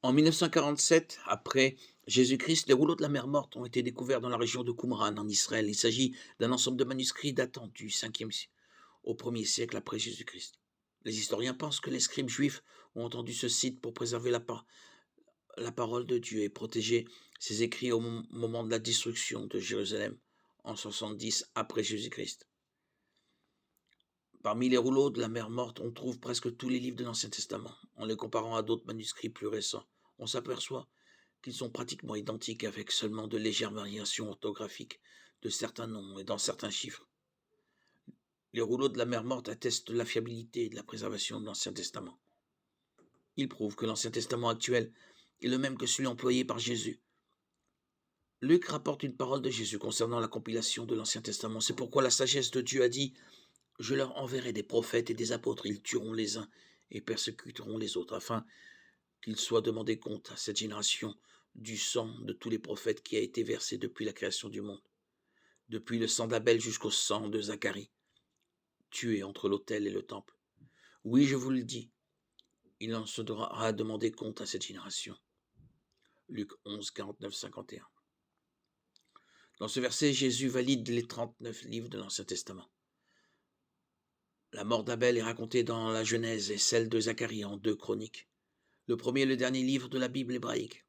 En 1947, après Jésus-Christ, les rouleaux de la mer Morte ont été découverts dans la région de Qumran, en Israël. Il s'agit d'un ensemble de manuscrits datant du 5e au 1er siècle après Jésus-Christ. Les historiens pensent que les scribes juifs ont entendu ce site pour préserver la parole de Dieu et protéger ses écrits au moment de la destruction de Jérusalem en 70 après Jésus-Christ. Parmi les rouleaux de la mer Morte, on trouve presque tous les livres de l'Ancien Testament. En les comparant à d'autres manuscrits plus récents, on s'aperçoit qu'ils sont pratiquement identiques avec seulement de légères variations orthographiques de certains noms et dans certains chiffres. Les rouleaux de la mer Morte attestent de la fiabilité et de la préservation de l'Ancien Testament. Ils prouvent que l'Ancien Testament actuel est le même que celui employé par Jésus. Luc rapporte une parole de Jésus concernant la compilation de l'Ancien Testament. C'est pourquoi la sagesse de Dieu a dit « Je leur enverrai des prophètes et des apôtres, ils tueront les uns et persécuteront les autres, afin qu'il soit demandé compte à cette génération du sang de tous les prophètes qui a été versé depuis la création du monde, depuis le sang d'Abel jusqu'au sang de Zacharie, tué entre l'autel et le temple. Oui, je vous le dis, il en sera demandé compte à cette génération. » Luc 11, 49, 51. Dans ce verset, Jésus valide les 39 livres de l'Ancien Testament. La mort d'Abel est racontée dans la Genèse et celle de Zacharie en 2 Chroniques, le premier et le dernier livre de la Bible hébraïque.